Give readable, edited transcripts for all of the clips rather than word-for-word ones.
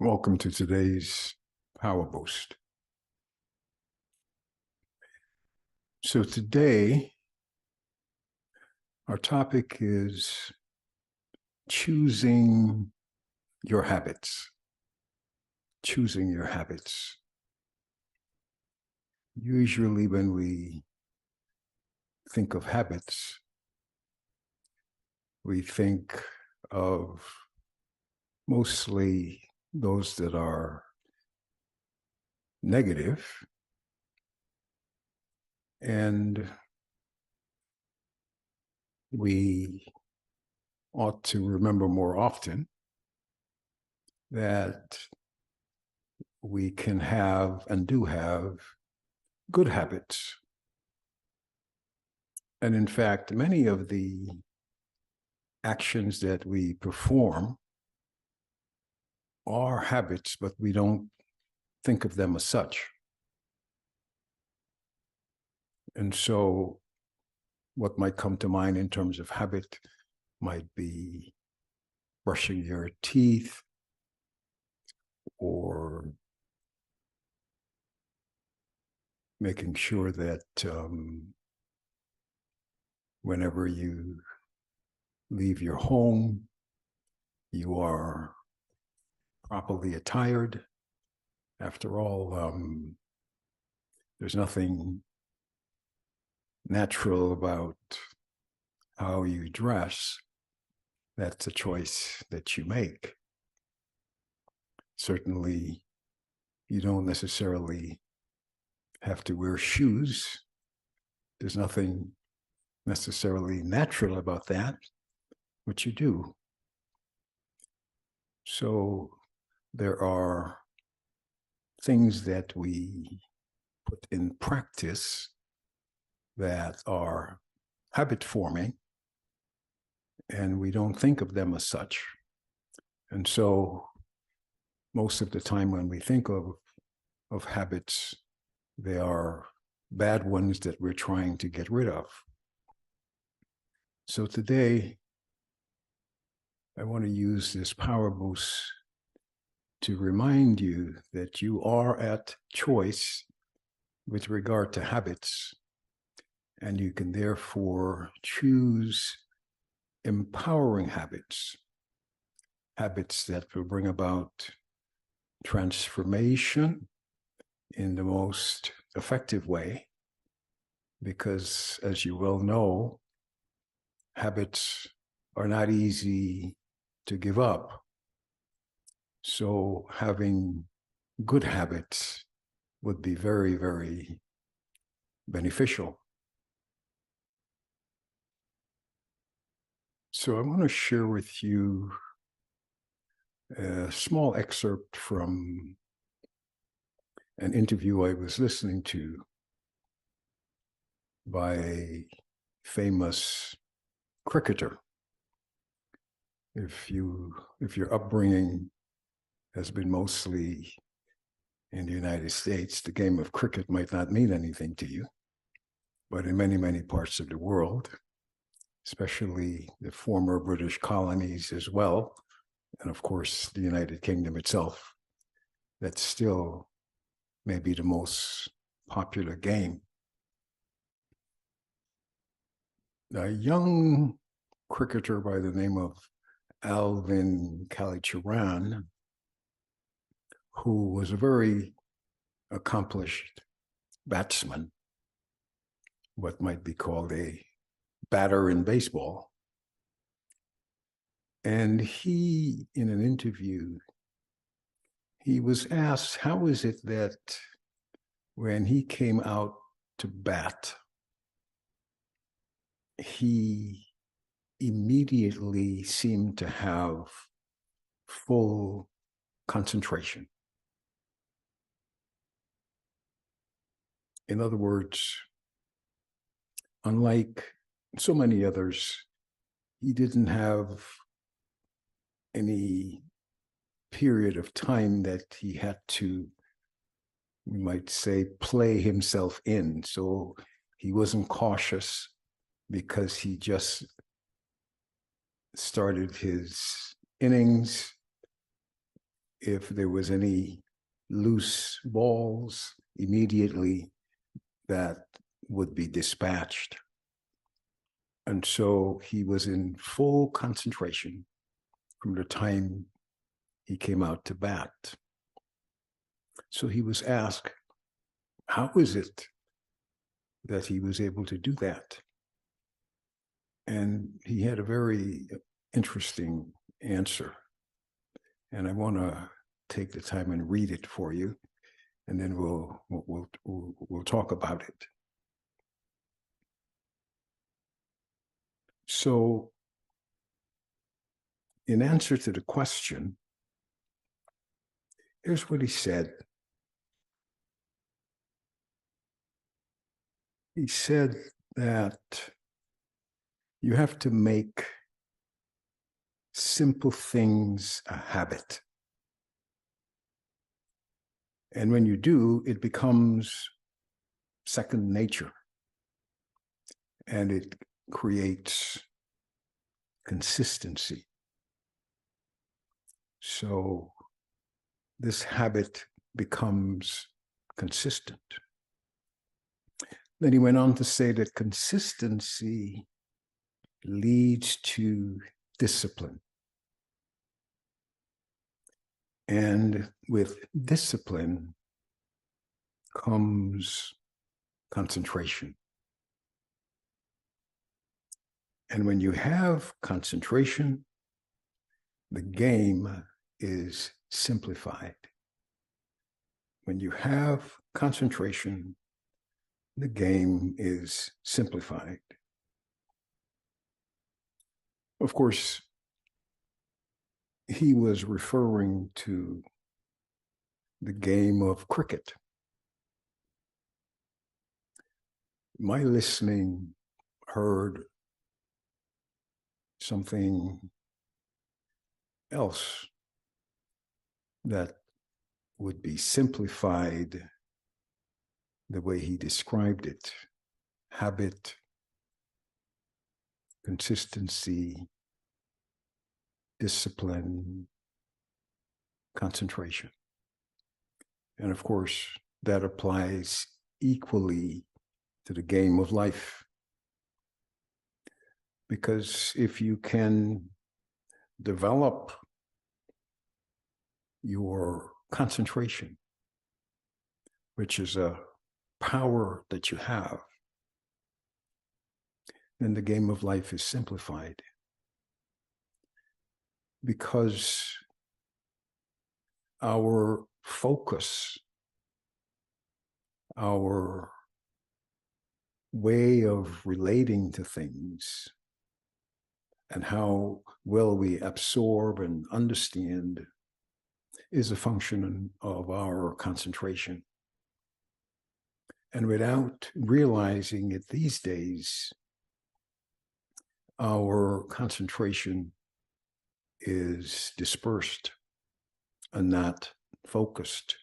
Welcome to today's Powerboost. So today, our topic is choosing your habits. Choosing your habits. Usually when we think of habits, we think of mostly those that are negative, and we ought to remember more often that we can have and do have good habits. And in fact, many of the actions that we perform are habits, but we don't think of them as such. And so what might come to mind in terms of habit might be brushing your teeth, or making sure that whenever you leave your home, you are properly attired. After all, there's nothing natural about how you dress. That's a choice that you make. Certainly, you don't necessarily have to wear shoes. There's nothing necessarily natural about that, but you do. So there are things that we put in practice that are habit forming, and we don't think of them as such. And so most of the time when we think of habits, they are bad ones that we're trying to get rid of. So today, I want to use this Power Boost to remind you that you are at choice with regard to habits, and you can therefore choose empowering habits, habits that will bring about transformation in the most effective way, because as you well know, habits are not easy to give up. So having good habits would be very, very beneficial. So I want to share with you a small excerpt from an interview I was listening to by a famous cricketer. If your upbringing has been mostly in the United States, the game of cricket might not mean anything to you. But in many, many parts of the world, especially the former British colonies as well, and of course the United Kingdom itself, that still may be the most popular game. A young cricketer by the name of Alvin Kallicharran, who was a very accomplished batsman, what might be called a batter in baseball. And he, in an interview, he was asked, how is it that when he came out to bat, he immediately seemed to have full concentration? In other words, unlike so many others, he didn't have any period of time that he had to, we might say, play himself in. So he wasn't cautious because he just started his innings if there was any loose balls, immediately that would be dispatched. And so he was in full concentration from the time he came out to bat. So he was asked, how is it that he was able to do that? And he had a very interesting answer. And I want to take the time and read it for you, and then we'll talk about it. So, in answer to the question, here's what he said. He said that you have to make simple things a habit. And when you do, it becomes second nature. And it creates consistency. So this habit becomes consistent. Then he went on to say that consistency leads to discipline. And with discipline comes concentration. And when you have concentration, the game is simplified. When you have concentration, the game is simplified. Of course, he was referring to the game of cricket. My listening heard something else that would be simplified the way he described it: habit, consistency, discipline, concentration. And of course, that applies equally to the game of life. Because if you can develop your concentration, which is a power that you have, then the game of life is simplified. Because our focus, our way of relating to things, and how well we absorb and understand is a function of our concentration. And without realizing it these days, our concentration is dispersed and not focused.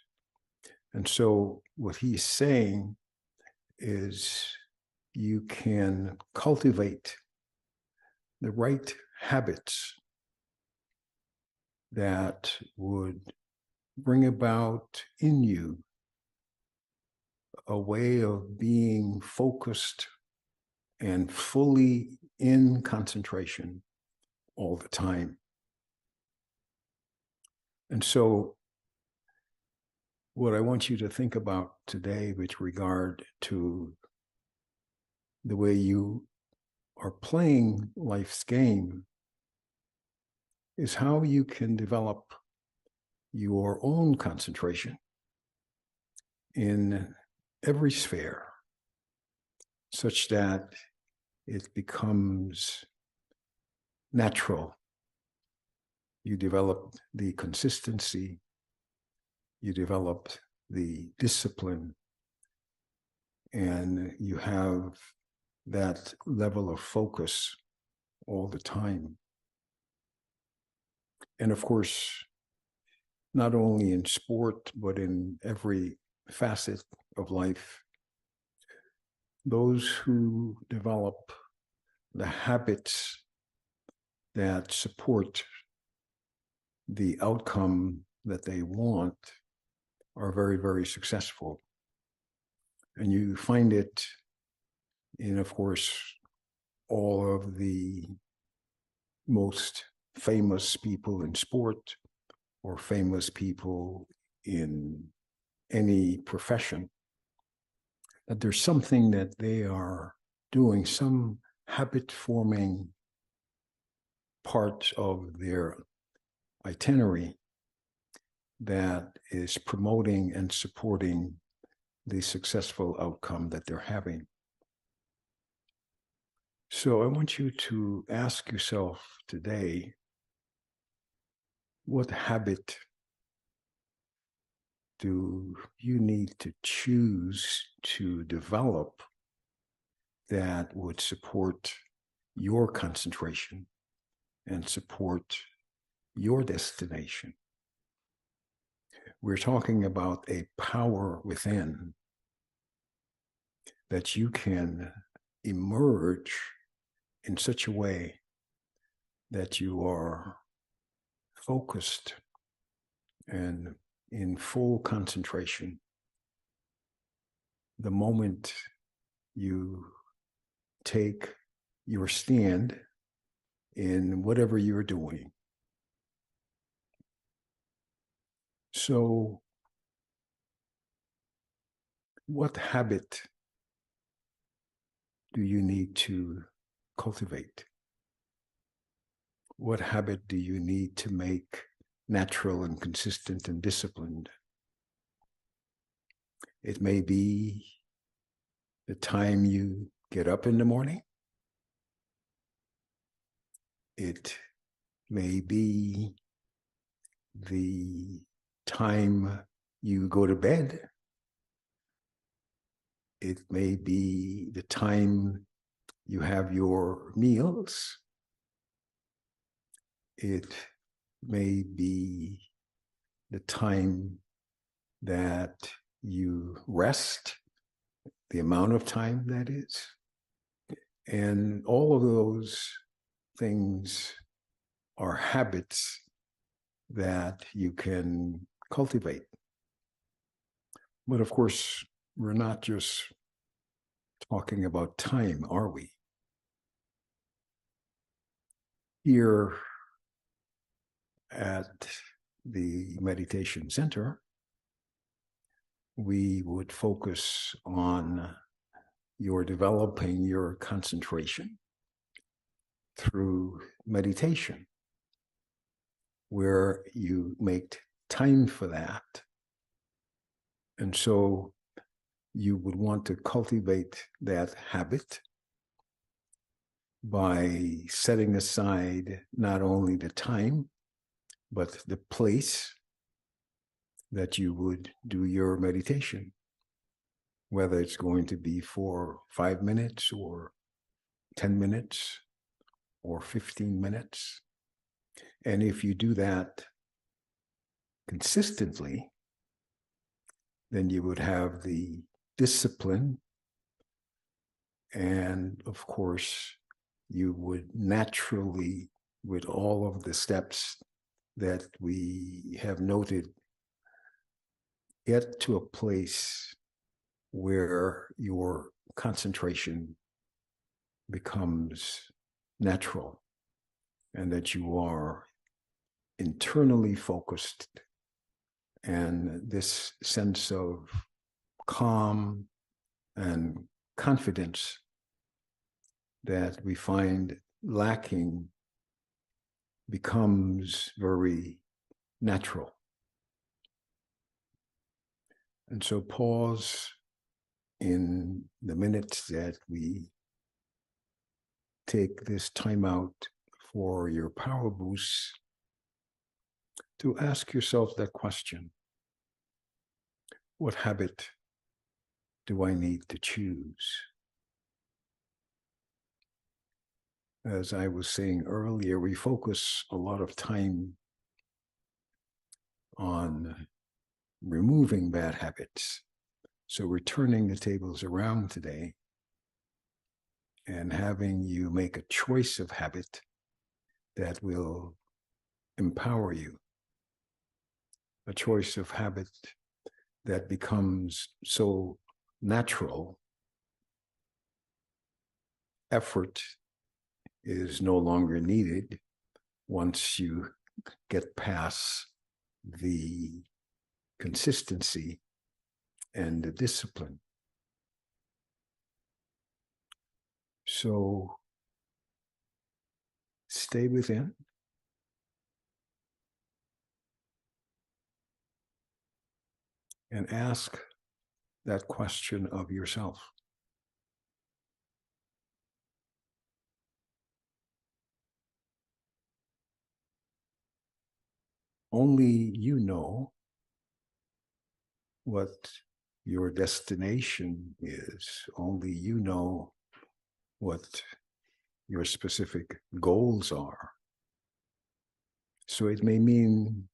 And so what he's saying is you can cultivate the right habits that would bring about in you a way of being focused and fully in concentration all the time. And so what I want you to think about today with regard to the way you are playing life's game is how you can develop your own concentration in every sphere, such that it becomes natural. You develop the consistency, you develop the discipline, and you have that level of focus all the time. And of course, not only in sport, but in every facet of life, those who develop the habits that support the outcome that they want are very, very successful. And you find it in, of course, all of the most famous people in sport or famous people in any profession, that there's something that they are doing, some habit forming part of their itinerary that is promoting and supporting the successful outcome that they're having. So I want you to ask yourself today, what habit do you need to choose to develop that would support your concentration and support your destination? We're talking about a power within that you can emerge in such a way that you are focused and in full concentration the moment you take your stand in whatever you're doing. So, what habit do you need to cultivate? What habit do you need to make natural and consistent and disciplined? It may be the time you get up in the morning. It may be the time you go to bed. It may be the time you have your meals. It may be the time that you rest, the amount of time that is. And all of those things are habits that you can cultivate. But of course, we're not just talking about time, are we? Here at the meditation center, we would focus on your developing your concentration through meditation, where you make time for that. And so you would want to cultivate that habit by setting aside not only the time, but the place that you would do your meditation, whether it's going to be for 5 minutes or 10 minutes or 15 minutes. And if you do that consistently, then you would have the discipline, and of course, you would naturally, with all of the steps that we have noted, get to a place where your concentration becomes natural and that you are internally focused, and this sense of calm and confidence that we find lacking becomes very natural. And so pause in the minutes that we take this time out for your power boosts to ask yourself that question. What habit do I need to choose? As I was saying earlier, we focus a lot of time on removing bad habits. So we're turning the tables around today and having you make a choice of habit that will empower you. a choice of habit that becomes so natural, effort is no longer needed once you get past the consistency and the discipline. So stay within. And ask that question of yourself. Only you know what your destination is. Only you know what your specific goals are. So it may mean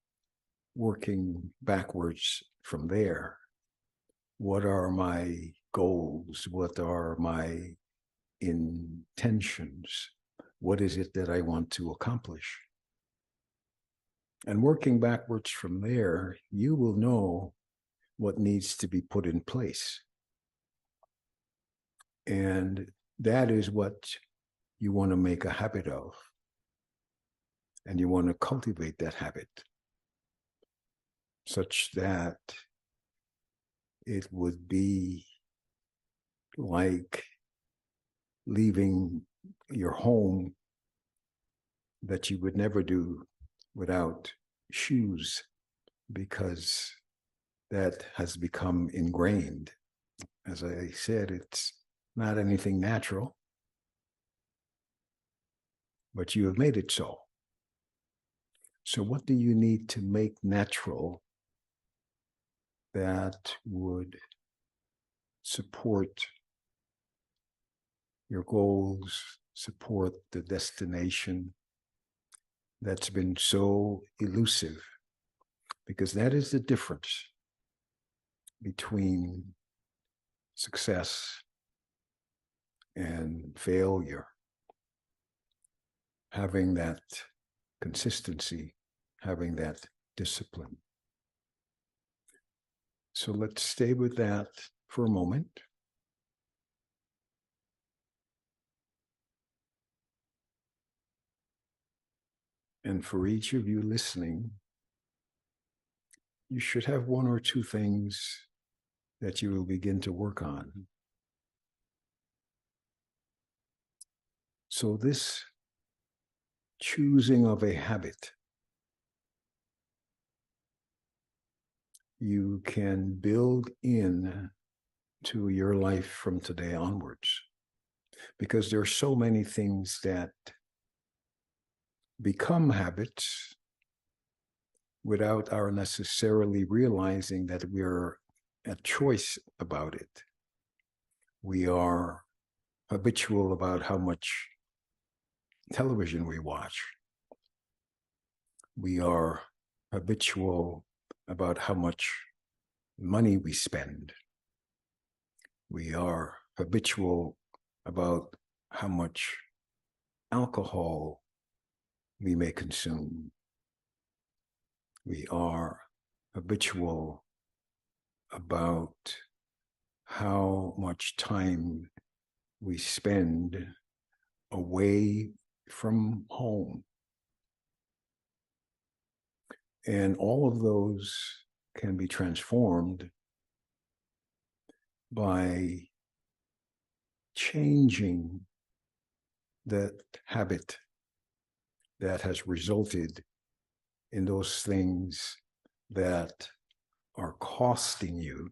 working backwards from there. What are my goals? What are my intentions? What is it that I want to accomplish? And working backwards from there, you will know what needs to be put in place. And that is what you want to make a habit of. And you want to cultivate that habit such that it would be like leaving your home that you would never do without shoes, because that has become ingrained. As I said, it's not anything natural, but you have made it so. So what do you need to make natural that would support your goals, support the destination that's been so elusive? Because that is the difference between success and failure. Having that consistency, having that discipline. So let's stay with that for a moment. And for each of you listening, you should have one or two things that you will begin to work on. So this choosing of a habit, you can build in to your life from today onwards, because there are so many things that become habits without our necessarily realizing that we're at choice about it. We are habitual about how much television we watch. We are habitual about how much money we spend. We are habitual about how much alcohol we may consume. We are habitual about how much time we spend away from home. And all of those can be transformed by changing that habit that has resulted in those things that are costing you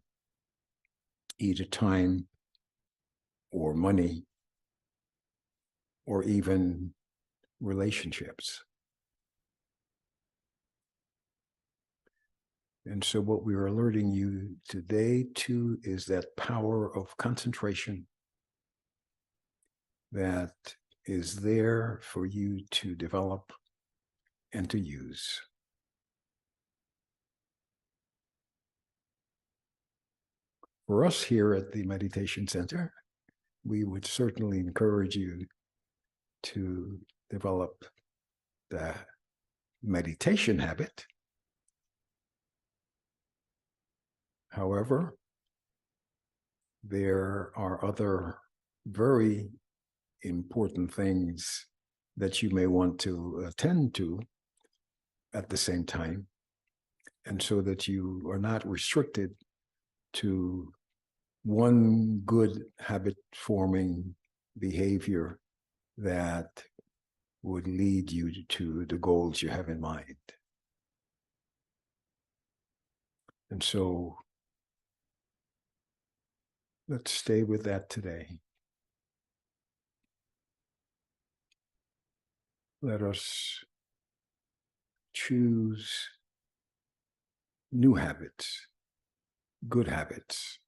either time or money or even relationships. And so what we are alerting you today to is that power of concentration that is there for you to develop and to use. For us here at the Meditation Center, we would certainly encourage you to develop the meditation habit, However, there are other very important things that you may want to attend to at the same time, and so that you are not restricted to one good habit forming behavior that would lead you to the goals you have in mind. And so let's stay with that today. Let us choose new habits, good habits.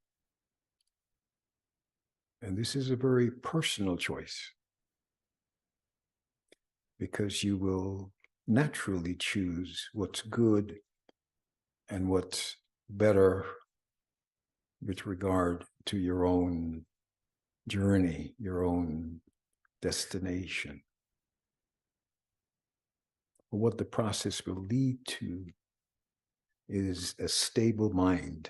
And this is a very personal choice, because you will naturally choose what's good and what's better with regard to your own journey, your own destination. But what the process will lead to is a stable mind.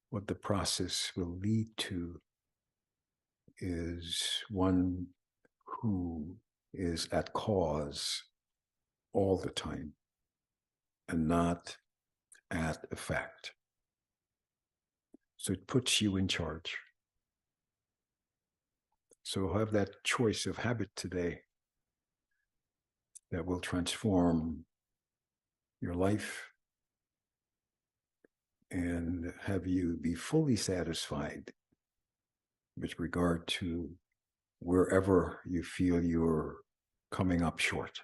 What the process will lead to is one who is at cause all the time and not at effect. So it puts you in charge. So have that choice of habit today that will transform your life and have you be fully satisfied with regard to wherever you feel you're coming up short.